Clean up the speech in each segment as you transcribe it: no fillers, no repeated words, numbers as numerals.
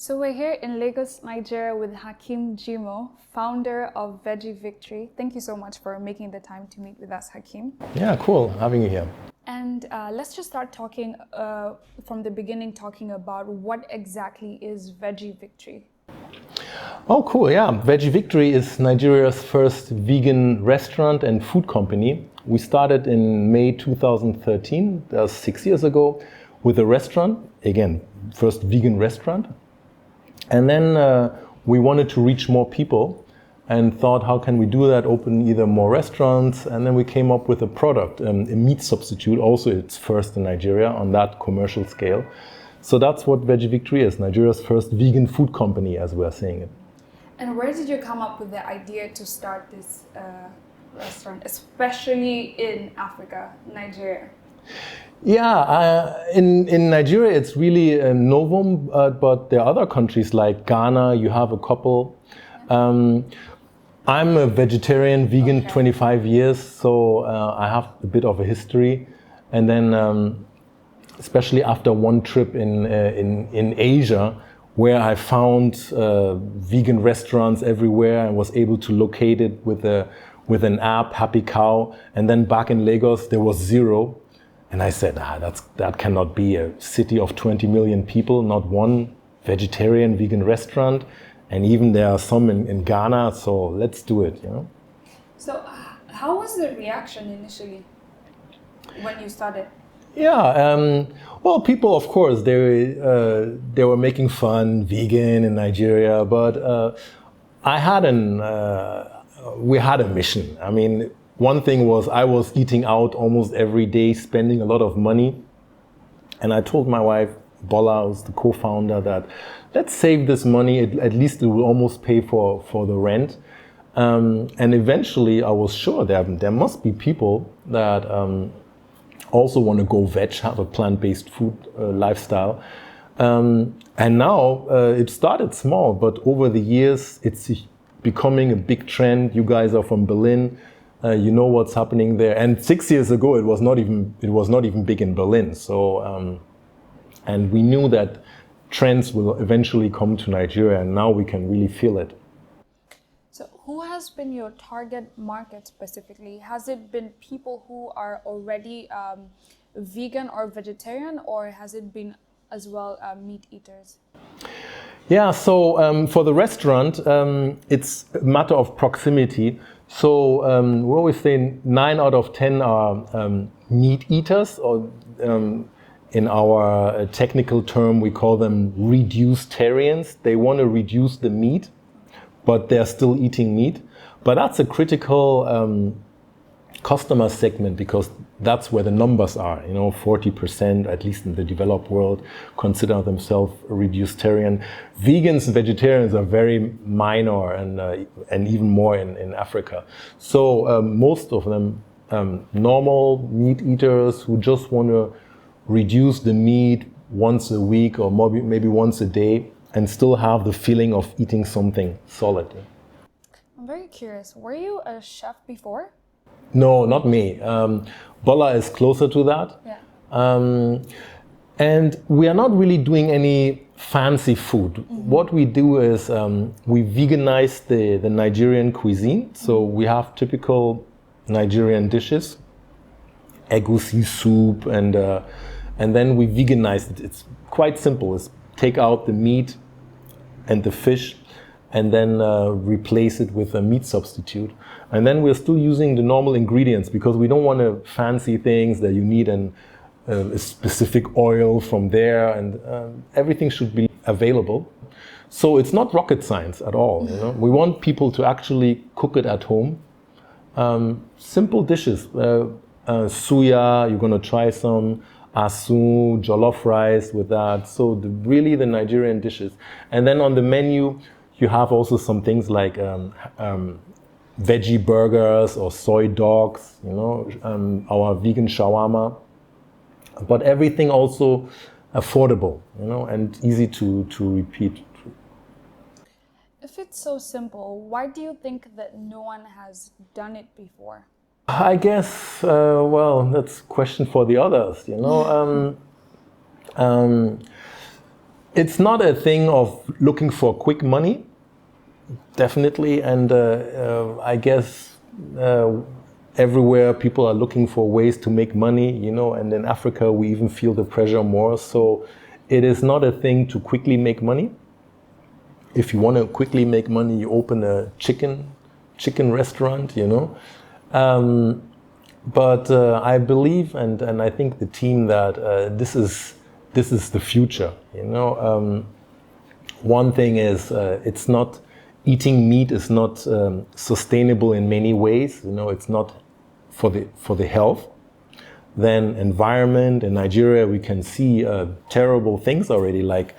So we're here in Lagos, Nigeria with Hakeem Jimo, founder of Veggie Victory. Thank you so much for making the time to meet with us, Hakeem. Yeah, cool having you here. And let's just start talking from the beginning, talking about what exactly is Veggie Victory. Oh, cool, yeah. Veggie Victory is Nigeria's first vegan restaurant and food company. We started in May 2013, that was 6 years ago, with a restaurant, again, first vegan restaurant. And then we wanted to reach more people and thought, how can we do that? Open either more restaurants. And then we came up with a product, a meat substitute. Also, it's first in Nigeria on that commercial scale. So that's what Veggie Victory is, Nigeria's first vegan food company, as we're saying it. And where did you come up with the idea to start this restaurant, especially in Africa, Nigeria? Yeah, in Nigeria it's really a novum, but there are other countries like Ghana, you have a couple. I'm a vegetarian, vegan, okay. 25 years, so I have a bit of a history. And then especially after one trip in Asia, where I found vegan restaurants everywhere and was able to locate it with an app, HappyCow, and then back in Lagos there was zero. And I said, that cannot be a city of 20 million people, not one vegetarian, vegan restaurant. And even there are some in Ghana, so let's do it, you know. So how was the reaction initially when you started? Yeah, well, people, of course, they were making fun, vegan in Nigeria, but we had a mission. I mean, one thing was I was eating out almost every day, spending a lot of money. And I told my wife, Bola, who's the co-founder, that let's save this money. At least it will almost pay for the rent. And eventually I was sure there must be people that also want to go veg, have a plant-based food lifestyle. And now it started small, but over the years it's becoming a big trend. You guys are from Berlin. You know what's happening there. And 6 years ago, it was not even big in Berlin. So, and we knew that trends will eventually come to Nigeria, and now we can really feel it. So who has been your target market specifically? Has it been people who are already vegan or vegetarian, or has it been as well meat eaters? Yeah, so for the restaurant, it's a matter of proximity. So we always say 9 out of 10 are meat eaters, or in our technical term, we call them reducetarians. They want to reduce the meat, but they're still eating meat. But that's a critical customer segment, because that's where the numbers are. You know, 40%, at least in the developed world, consider themselves reducetarian. Vegans and vegetarians are very minor, and even more in Africa. So most of them normal meat eaters who just want to reduce the meat once a week or maybe once a day and still have the feeling of eating something solid. I'm very curious, were you a chef before? No, not me. Bola is closer to that. Yeah. And we are not really doing any fancy food. Mm-hmm. What we do is we veganize the Nigerian cuisine. So we have typical Nigerian dishes, egusi soup, and then we veganize it. It's quite simple. It's take out the meat and the fish, and then replace it with a meat substitute. And then we're still using the normal ingredients, because we don't want to fancy things that you need a specific oil from there, and everything should be available. So it's not rocket science at all. You know? We want people to actually cook it at home. Simple dishes, suya, you're going to try some, asu, jollof rice with that. So really the Nigerian dishes. And then on the menu, you have also some things like veggie burgers or soy dogs, you know, our vegan shawarma. But everything also affordable, you know, and easy to repeat. If it's so simple, why do you think that no one has done it before? I guess, well, that's a question for the others, you know. It's not a thing of looking for quick money, definitely, and I guess everywhere people are looking for ways to make money, you know, and in Africa we even feel the pressure more. So it is not a thing to quickly make money. If you want to quickly make money, you open a chicken restaurant, you know. But I believe, and I think the team, that this is the future, you know. One thing is, it's not, eating meat is not sustainable in many ways, you know. It's not for the health. Then environment, in Nigeria we can see terrible things already, like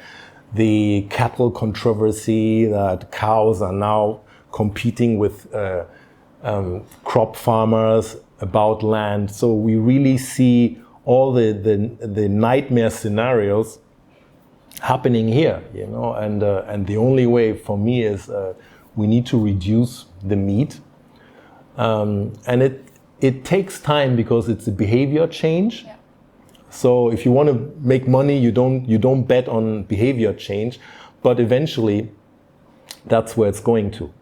the cattle controversy, that cows are now competing with crop farmers about land. So we really see all the nightmare scenarios happening here, you know. And the only way for me is we need to reduce the meat, and it takes time because it's a behavior change. Yeah. So if you want to make money, you don't bet on behavior change, but eventually that's where it's going to.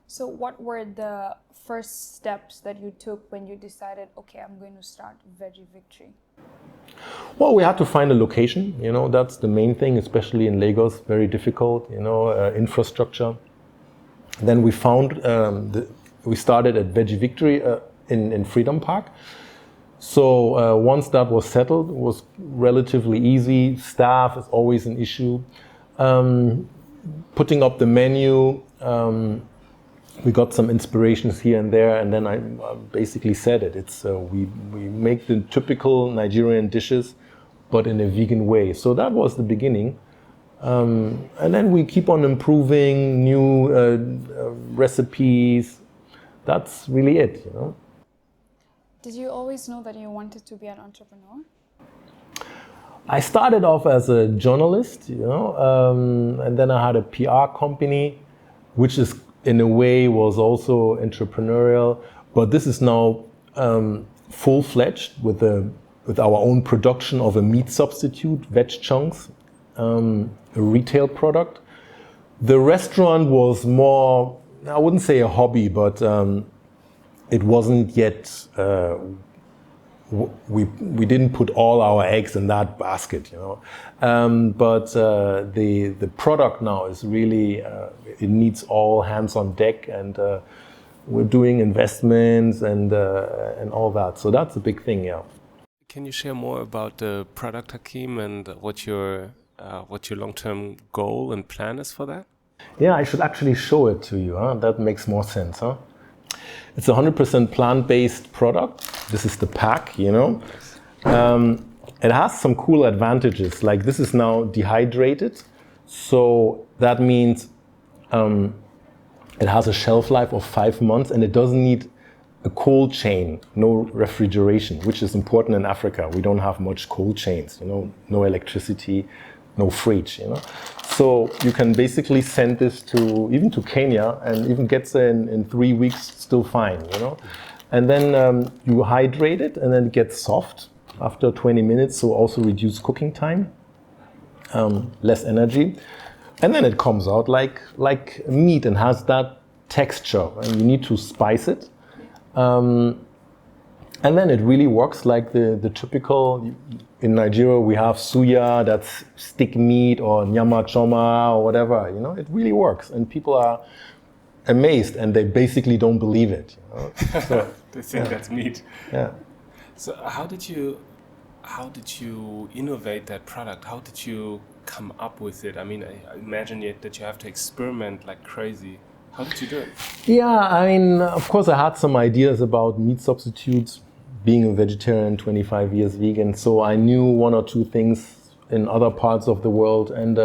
So what were the first steps that you took when you decided, okay, I'm going to start Veggie Victory? Well, we had to find a location, you know. That's the main thing, especially in Lagos, very difficult, you know, infrastructure. Then we found, we started at Veggie Victory in Freedom Park. So once that was settled, it was relatively easy. Staff is always an issue. Putting up the menu, we got some inspirations here and there, and then I basically said it. It's we make the typical Nigerian dishes, but in a vegan way. So that was the beginning. And then we keep on improving new recipes. That's really it, you know. Did you always know that you wanted to be an entrepreneur? I started off as a journalist, you know, and then I had a PR company, which is in a way was also entrepreneurial. But this is now full-fledged with our own production of a meat substitute, veg chunks, a retail product. The restaurant was more, I wouldn't say a hobby, but it wasn't yet, we didn't put all our eggs in that basket, you know. But the product now is really, it needs all hands on deck, and we're doing investments and all that. So that's a big thing, yeah. Can you share more about the product, Hakeem, and what your long-term goal and plan is for that? Yeah, I should actually show it to you. Huh? That makes more sense, huh? It's a 100% plant-based product. This is the pack, you know. It has some cool advantages. Like, this is now dehydrated, so that means it has a shelf life of 5 months, and it doesn't need a cold chain, no refrigeration, which is important in Africa. We don't have much cold chains, you know, no electricity, no fridge, you know. So you can basically send this even to Kenya, and even gets there in 3 weeks, still fine, you know. And then you hydrate it, and then it gets soft after 20 minutes, so also reduce cooking time, less energy. And then it comes out like meat and has that texture, and you need to spice it. And then it really works like the typical. In Nigeria, we have suya, that's stick meat, or nyama choma, or whatever. You know, it really works, and people are amazed, and they basically don't believe it. You know? So, they think that's meat. Yeah. So how did you innovate that product? How did you come up with it? I mean, I imagine that you have to experiment like crazy. How did you do it? Yeah, I mean, of course, I had some ideas about meat substitutes. Being a vegetarian, 25 years vegan, so I knew one or two things in other parts of the world, and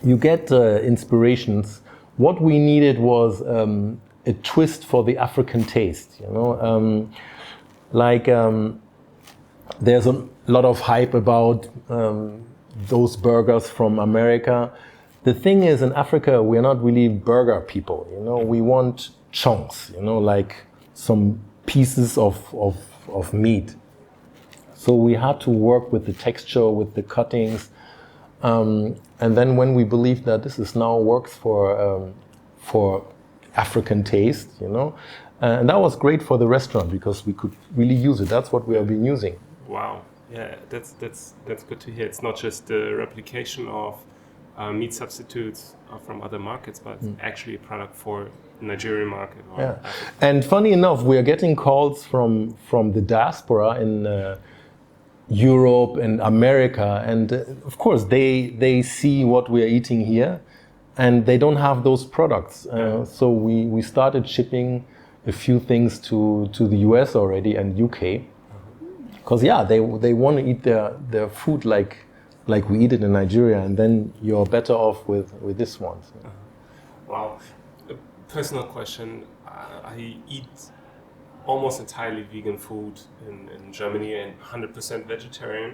you get inspirations. What we needed was a twist for the African taste, you know. There's a lot of hype about those burgers from America. The thing is, in Africa, we're not really burger people, you know. We want chunks, you know, like some pieces of meat. So we had to work with the texture, with the cuttings. And then when we believed that this now works for African taste, you know, and that was great for the restaurant because we could really use it. That's what we have been using. Wow. Yeah, that's good to hear. It's not just the replication of meat substitutes from other markets, but actually a product for the Nigerian market. Or And funny enough, we are getting calls from the diaspora in Europe and America, and of course they see what we are eating here, and they don't have those products. So we started shipping a few things to the US already and UK, because they want to eat their food like we eat it in Nigeria, and then you're better off with this one. So. Wow. A personal question. I eat almost entirely vegan food in Germany and 100% vegetarian.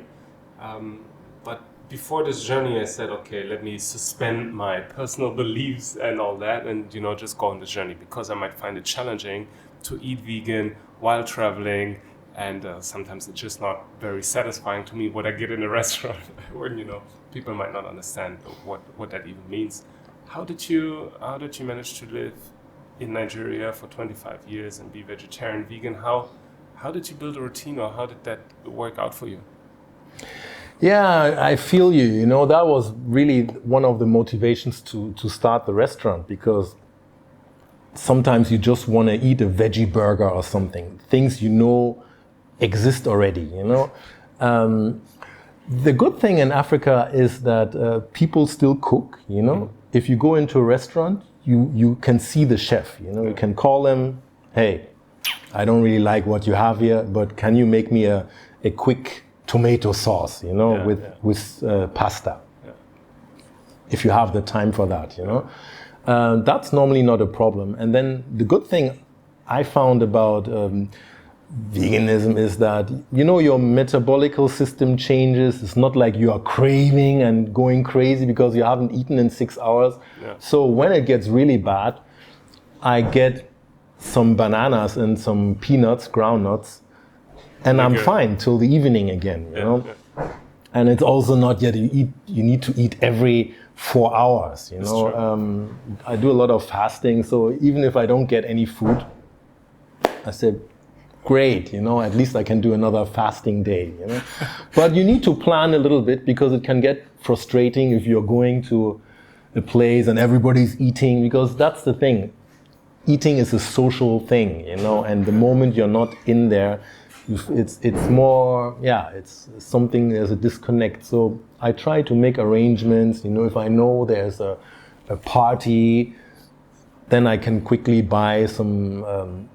But before this journey, I said, okay, let me suspend my personal beliefs and all that and, you know, just go on this journey because I might find it challenging to eat vegan while traveling. And sometimes it's just not very satisfying to me what I get in a restaurant when, you know, people might not understand what that even means. How did you manage to live in Nigeria for 25 years and be vegetarian, vegan? How did you build a routine, or how did that work out for you? Yeah, I feel you. You know, that was really one of the motivations to start the restaurant, because sometimes you just want to eat a veggie burger or something, things you know exist already, you know. The good thing in Africa is that people still cook, you know. If you go into a restaurant, you can see the chef, you know. You can call him, hey, I don't really like what you have here, but can you make me a quick tomato sauce, you know, with pasta, if you have the time for that, you know. That's normally not a problem. And then the good thing I found about veganism is that, you know, your metabolical system changes. It's not like you are craving and going crazy because you haven't eaten in 6 hours. So when it gets really bad, I get some bananas and some peanuts, ground nuts, and I'm fine till the evening again, you know. And it's also not yet, you need to eat every 4 hours, you know. I do a lot of fasting, so even if I don't get any food, I said, great, you know, at least I can do another fasting day, you know. But you need to plan a little bit, because it can get frustrating if you're going to a place and everybody's eating, because that's the thing. Eating is a social thing, you know, and the moment you're not in there, it's more, it's something, there's a disconnect. So I try to make arrangements, you know, if I know there's a party, then I can quickly buy some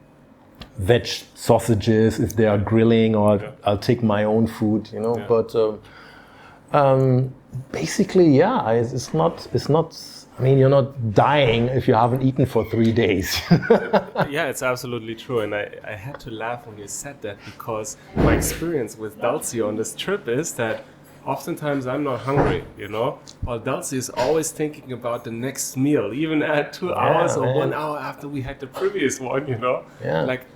veg sausages if they are grilling, or I'll take my own food, you know. But basically, it's not. I mean, you're not dying if you haven't eaten for 3 days. Yeah, it's absolutely true. And I had to laugh when you said that, because my experience with Dulce on this trip is that oftentimes I'm not hungry, you know. While Dulce is always thinking about the next meal, even at 2 hours or 1 hour after we had the previous one, you know. Like,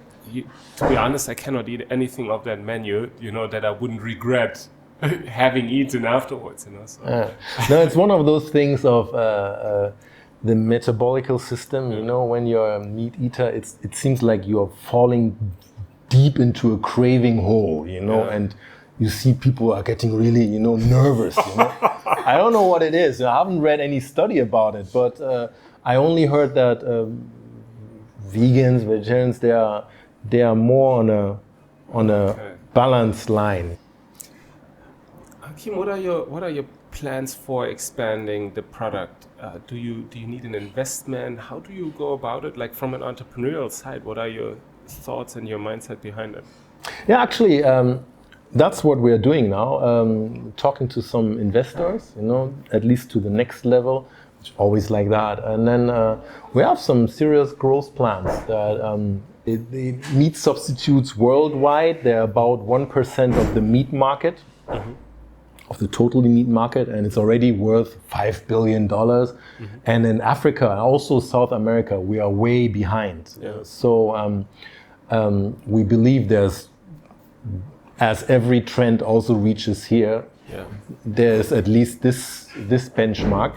to be honest, I cannot eat anything of that menu, you know, that I wouldn't regret having eaten afterwards, you know. So. No, it's one of those things of the metabolical system, you know. When you're a meat eater, it seems like you're falling deep into a craving hole, you know, and you see people are getting really, you know, nervous, you know. I don't know what it is. I haven't read any study about it, but I only heard that vegans, vegetarians, they are more on a balanced line. Hakeem, what are your plans for expanding the product? Do you need an investment? How do you go about it? Like, from an entrepreneurial side, what are your thoughts and your mindset behind it? Yeah, actually, that's what we're doing now. Talking to some investors, you know, at least to the next level, which always like that. And then we have some serious growth plans. That the meat substitutes worldwide, they're about 1% of the meat market. Of the total meat market, and it's already worth $5 billion. And in Africa, and also South America, we are way behind. So we believe there's as every trend also reaches here, there's at least this benchmark.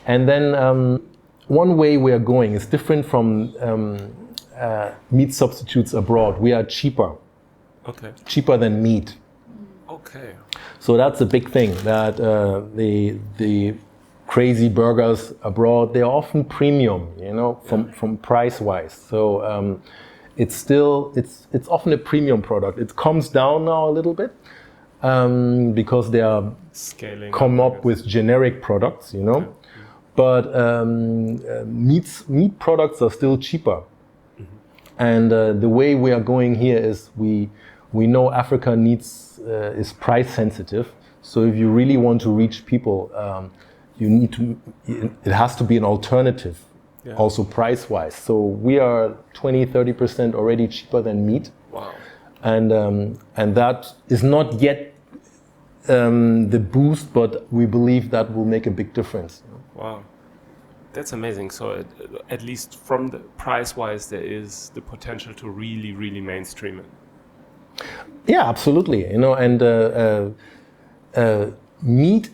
And then one way we are going is different from meat substitutes abroad. We are cheaper. Okay. Cheaper than meat. Okay. So that's a big thing, that the crazy burgers abroad, they're often premium, you know, from price-wise. So it's often a premium product. It comes down now a little bit because they are scaling come up with generic products, you know. But meat products are still cheaper. And the way we are going here is we know Africa is price sensitive. So if you really want to reach people, it has to be an alternative, also price-wise. So we are 20-30% already cheaper than meat. Wow. And that is not yet the boost, but we believe that will make a big difference. Wow. That's amazing. So at least from the price-wise, there is the potential to really, really mainstream it. Yeah, absolutely. You know, and meat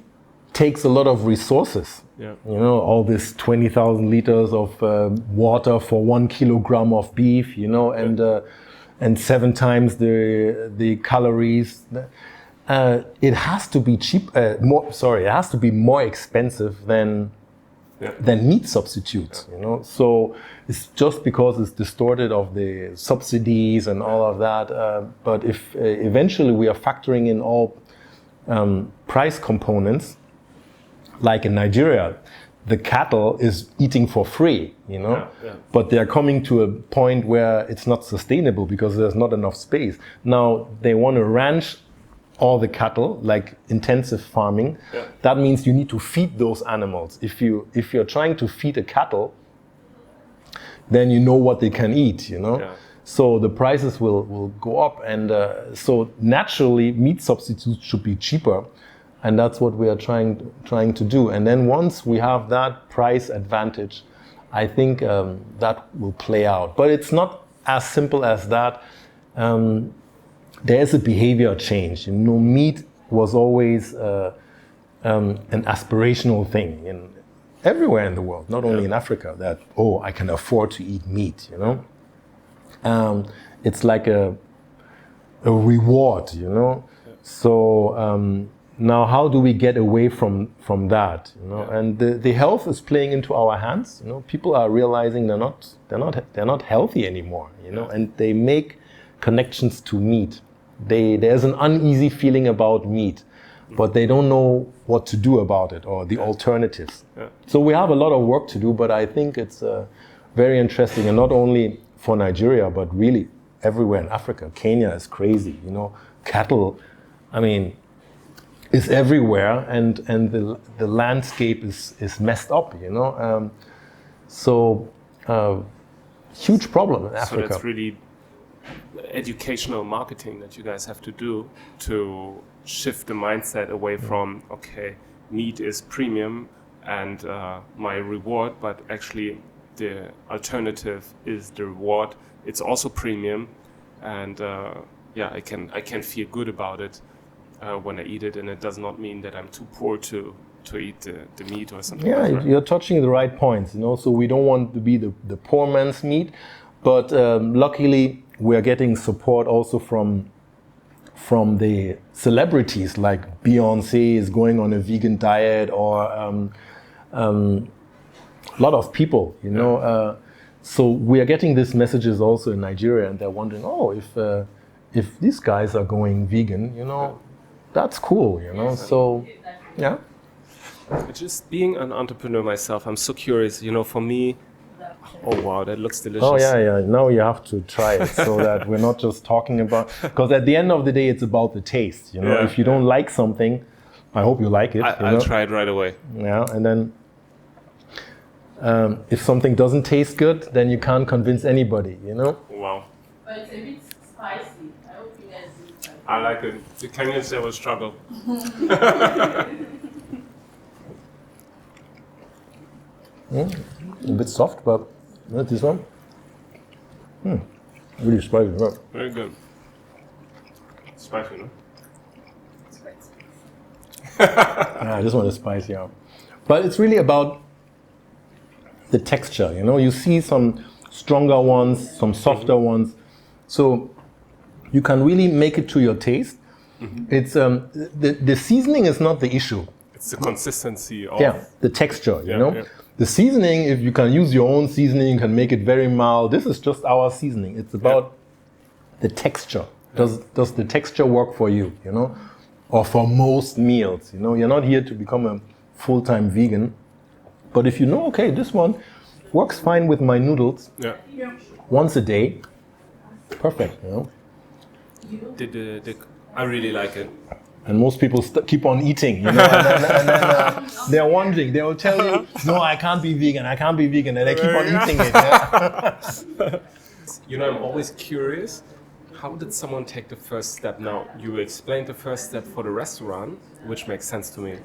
takes a lot of resources. Yeah. You know, all this 20,000 liters of water for 1 kilogram of beef. You know, and 7 times the calories. It has to be it has to be more expensive than meat substitutes, you know. So it's just because it's distorted of the subsidies and all of that. But if eventually we are factoring in all price components, like in Nigeria, the cattle is eating for free, you know. But they are coming to a point where it's not sustainable because there's not enough space. Now they want to ranch all the cattle, like intensive farming. That means you need to feed those animals. If you're trying to feed a cattle, then you know what they can eat, you know. So the prices will go up, and so naturally meat substitutes should be cheaper, and that's what we are trying to do. And then once we have that price advantage, I think that will play out. But it's not as simple as that. There is a behavior change. You know, meat was always an aspirational thing everywhere in the world, not only in Africa, that, I can afford to eat meat, you know. It's like a reward, you know. So now how do we get away from that, you know? And the health is playing into our hands, you know. People are realizing they're not healthy anymore, you know, and they make connections to meat. There's an uneasy feeling about meat, but they don't know what to do about it or the alternatives. So we have a lot of work to do, but I think it's very interesting, and not only for Nigeria, but really everywhere in Africa. Kenya is crazy, you know. Cattle, I mean, is everywhere, and the landscape is messed up, you know. Huge problem in Africa. So that's really educational marketing that you guys have to do to shift the mindset away from, okay, meat is premium and my reward, but actually the alternative is the reward. It's also premium, and I can feel good about it when I eat it, and it does not mean that I'm too poor to eat the meat or something. You're touching the right points, you know. So we don't want to be the poor man's meat, but luckily we are getting support also from the celebrities, like Beyonce is going on a vegan diet, or a lot of people, you know. So we are getting these messages also in Nigeria, and they're wondering, if these guys are going vegan, you know, that's cool, you know. So, yeah. Just being an entrepreneur myself, I'm so curious, you know, for me, oh wow, that looks delicious. Oh yeah. Now you have to try it, so that we're not just talking about, because at the end of the day, it's about the taste, you know. If you don't like something, I hope you like it. I'll try it right away. Yeah, and then if something doesn't taste good, then you can't convince anybody, you know. Wow. But it's a bit spicy. I hope you guys do spicy. I like it. The Kenyans, they will struggle. A bit soft, but not this one. Really spicy. Very good. spicy, no? It's great. Yeah, this one is spicy, yeah. But it's really about the texture, you know. You see some stronger ones, some softer ones. So you can really make it to your taste. It's the seasoning is not the issue. It's the consistency of... Yeah, the texture, you Yeah, know. yeah. The seasoning, if you can use your own seasoning, you can make it very mild. This is just our seasoning. It's about the texture. Does the texture work for you, you know? Or for most meals, you know? You're not here to become a full-time vegan. But if you know, okay, this one works fine with my noodles Yeah. once a day, perfect, you know? I really like it. And most people keep on eating, you know, and then they're wondering. They will tell you, "No, I can't be vegan. I can't be vegan," and they keep on eating it. Yeah? You know, I'm always curious. How did someone take the first step? Now, you explained the first step for the restaurant, which makes sense to me.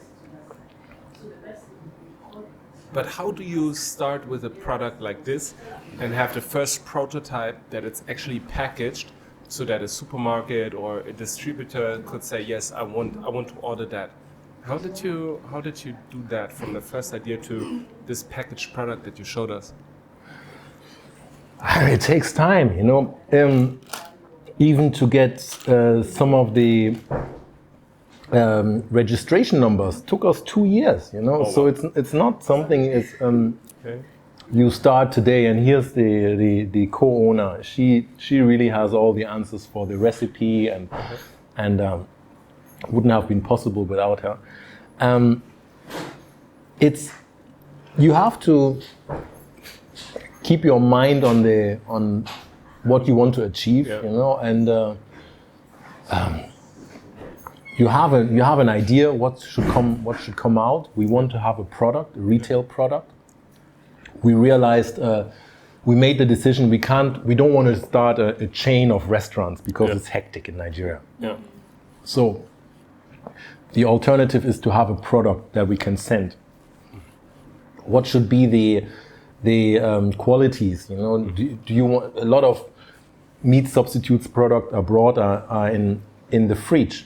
But how do you start with a product like this and have the first prototype that it's actually packaged so that a supermarket or a distributor could say, yes, I want to order that? How did you do that from the first idea to this packaged product that you showed us? It takes time, you know. Even to get some of the registration numbers took us 2 years, you know. Oh, so wow. it's not something. It's Okay. you start today, and here's the co-owner. She really has all the answers for the recipe, and wouldn't have been possible without her. It's you have to keep your mind on what you want to achieve, you know, and you have an idea what should come out. We want to have a product, a retail product. We realized we made the decision we don't want to start a chain of restaurants because it's hectic in Nigeria. Yeah. So the alternative is to have a product that we can send. What should be the qualities? You know, do you want a lot of meat substitutes product abroad are in the fridge?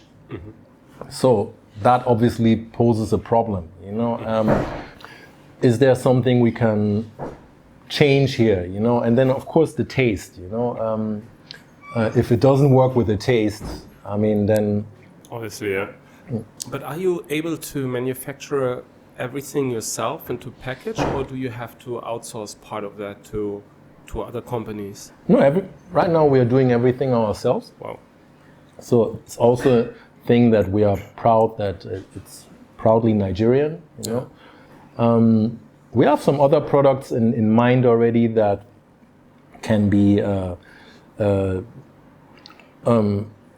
So that obviously poses a problem. You know, is there something we can change here? You know, and then of course the taste. You know, if it doesn't work with the taste, I mean then. Obviously, yeah. But are you able to manufacture everything yourself and to package, or do you have to outsource part of that to other companies? No, right now we are doing everything ourselves. Wow. So it's also a thing that we are proud that it's proudly Nigerian. You know, we have some other products in mind already that can be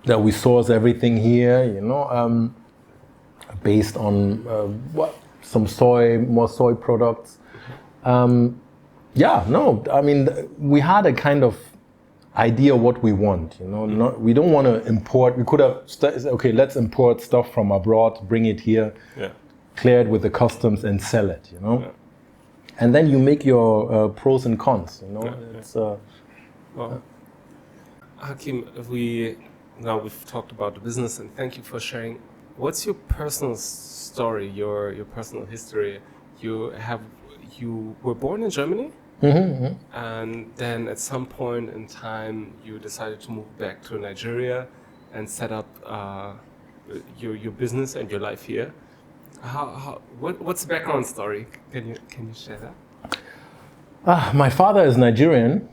that we source everything here. You know, based on some more soy products. Yeah, no, I mean, we had a kind of idea what we want, you know. We don't want to import. We could have said, okay, let's import stuff from abroad, bring it here, clear it with the customs and sell it, you know. And then you make your pros and cons, you know. It's well, Hakeem, we've talked about the business, and thank you for sharing. What's your personal story, your personal history? You were born in Germany, and then at some point in time you decided to move back to Nigeria and set up your business and your life here. What's the background story? Can you share that? My father is Nigerian.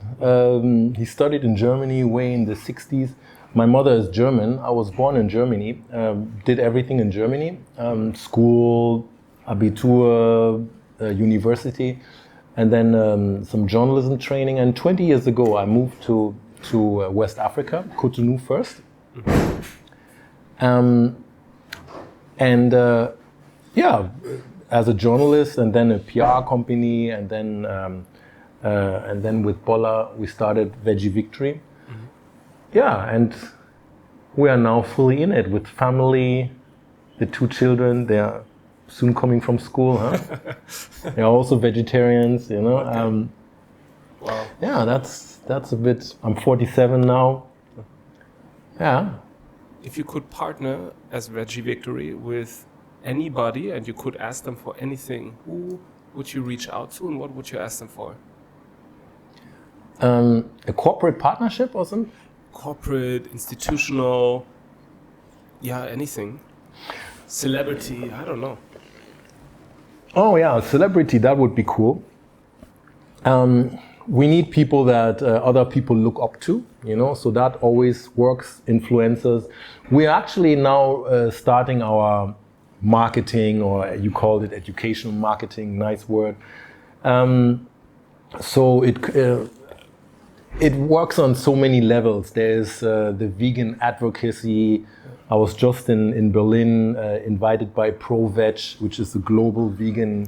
He studied in Germany way in the 60s. My mother is German. I was born in Germany, did everything in Germany, school, Abitur, university, and then some journalism training. And 20 years ago, I moved to West Africa, Cotonou first. As a journalist, and then a PR company, and then with Bola, we started Veggie Victory. Yeah, and we are now fully in it with family, the 2 children. They are soon coming from school, huh? They are also vegetarians, you know. Okay. Wow. Yeah, that's a bit. I'm 47 now. Yeah. if you could partner as Veggie Victory with anybody and you could ask them for anything, who would you reach out to and what would you ask them for? A corporate partnership or something? Corporate, institutional, yeah, anything. Celebrity, I don't know. Oh yeah, celebrity, that would be cool. We need people that other people look up to, you know, so that always works, influencers. We're actually now starting our marketing, or you called it educational marketing, nice word. So it works on so many levels. There's the vegan advocacy. I was just in Berlin, invited by Pro-Veg, which is a global vegan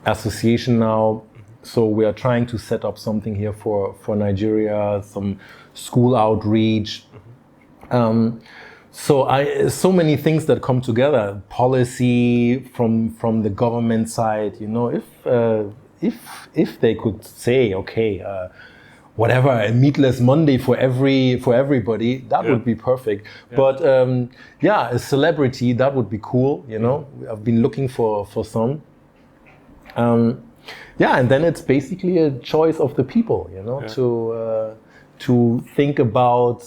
association now. So we are trying to set up something here for Nigeria, some school outreach. So many things that come together. Policy from the government side, you know, if they could say, okay, whatever, a meatless Monday for everybody, that would be perfect. Yeah. But a celebrity, that would be cool, you know. I've been looking for some. And then it's basically a choice of the people, you know, to think about,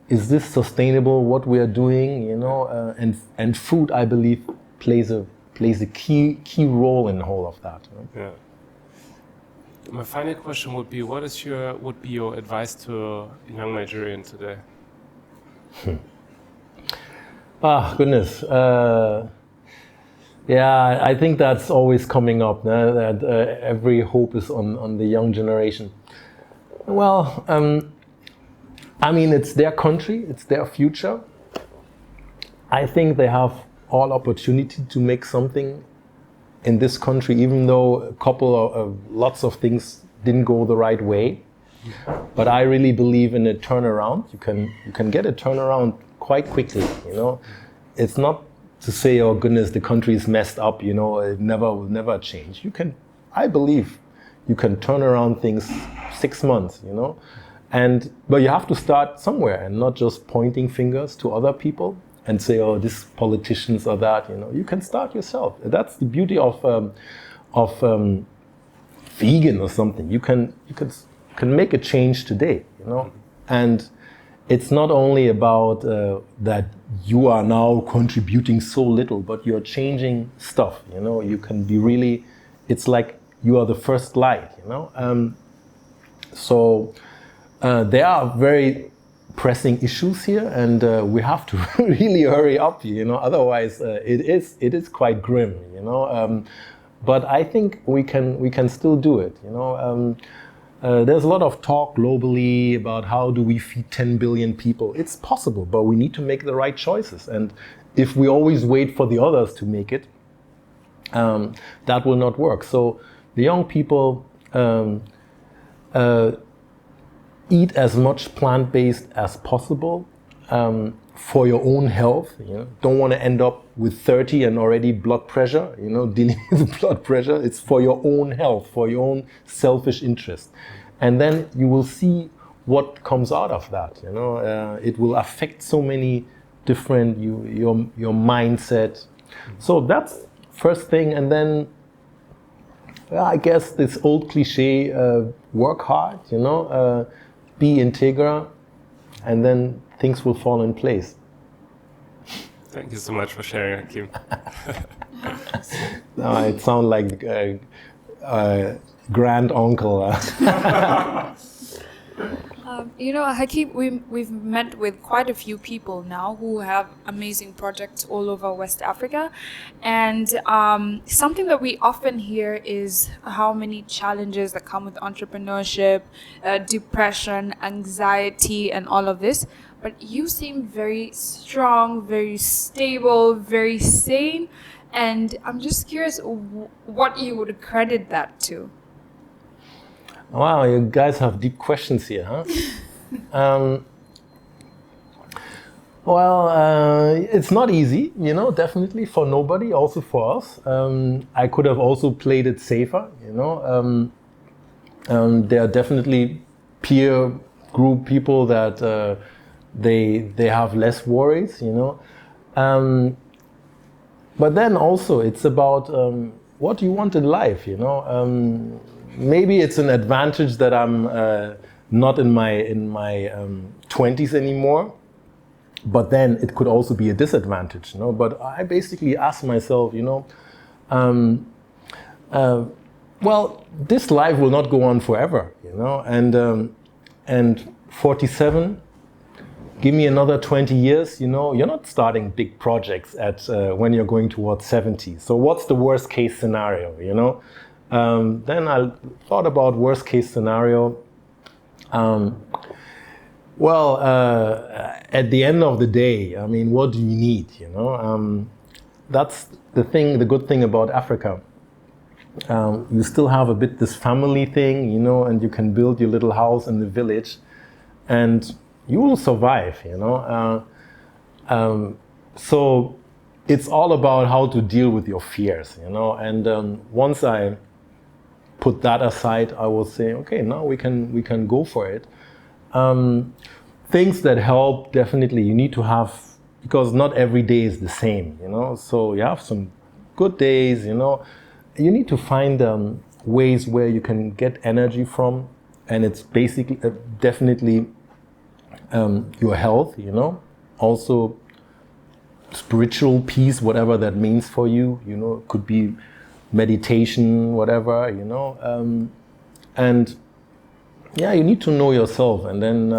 is this sustainable, what we are doing, you know, and food, I believe, plays a key role in all of that. You know? Yeah. My final question would be, what would be your advice to a young Nigerian today? Goodness. I think that's always coming up, that every hope is on the young generation. Well, I mean, it's their country, it's their future. I think they have all opportunity to make something in this country, even though lots of things didn't go the right way. But I really believe in a turnaround. You can get a turnaround quite quickly, you know. It's not to say, oh goodness, the country is messed up, you know, it will never change. I believe you can turn around things 6 months, you know. But you have to start somewhere and not just pointing fingers to other people and say, oh, these politicians or that, you know. You can start yourself. That's the beauty of vegan or something. You can make a change today, you know. And it's not only about that you are now contributing so little, but you're changing stuff, you know. You can be really, it's like you are the first light, you know. There are very pressing issues here, and we have to really hurry up, you know. Otherwise, it is quite grim, you know. But I think we can still do it, you know. There's a lot of talk globally about how do we feed 10 billion people. It's possible, but we need to make the right choices. And if we always wait for the others to make it, that will not work. So the young people eat as much plant-based as possible for your own health. You know? Don't want to end up with 30 and already blood pressure, you know, dealing with blood pressure. It's for your own health, for your own selfish interest. And then you will see what comes out of that, you know. It will affect so many different, your mindset. So that's first thing. And then, I guess this old cliche, work hard, you know, be integra, and then things will fall in place. Thank you so much for sharing, Hakeem. No, it sounds like grand uncle. You know, Hakeem, we've met with quite a few people now who have amazing projects all over West Africa. And something that we often hear is how many challenges that come with entrepreneurship, depression, anxiety, and all of this. But you seem very strong, very stable, very sane. And I'm just curious what you would credit that to. Wow, you guys have deep questions here, huh? It's not easy, you know, definitely for nobody, also for us. I could have also played it safer, you know. There are definitely peer group people that they have less worries, you know. But then also it's about what you want in life, you know. Maybe it's an advantage that I'm not in my 20s anymore, but then it could also be a disadvantage, you know. But I basically ask myself, you know, well, this life will not go on forever, you know, and 47, give me another 20 years, you know, you're not starting big projects at when you're going towards 70. So what's the worst case scenario, you know? Then I thought about worst case scenario. Well, at the end of the day, I mean, what do you need, you know? That's the good thing about Africa. You still have a bit this family thing, you know, and you can build your little house in the village and you will survive, you know. So it's all about how to deal with your fears, you know. And once I put that aside, I will say, okay, now we can go for it. Things that help, definitely, you need to have, because not every day is the same, you know. So you have some good days, you know. You need to find ways where you can get energy from, and it's basically definitely your health, you know, also spiritual peace, whatever that means for you, you know, it could be meditation, whatever, you know, and yeah, you need to know yourself, and then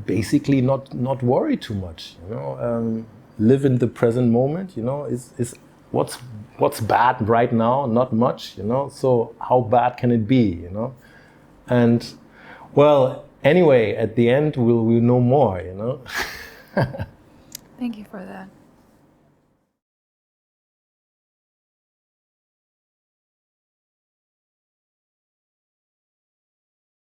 basically not worry too much, you know, live in the present moment, you know, is what's bad right now, not much, you know, so how bad can it be, you know, and well, anyway, at the end, we'll know more, you know. Thank you for that.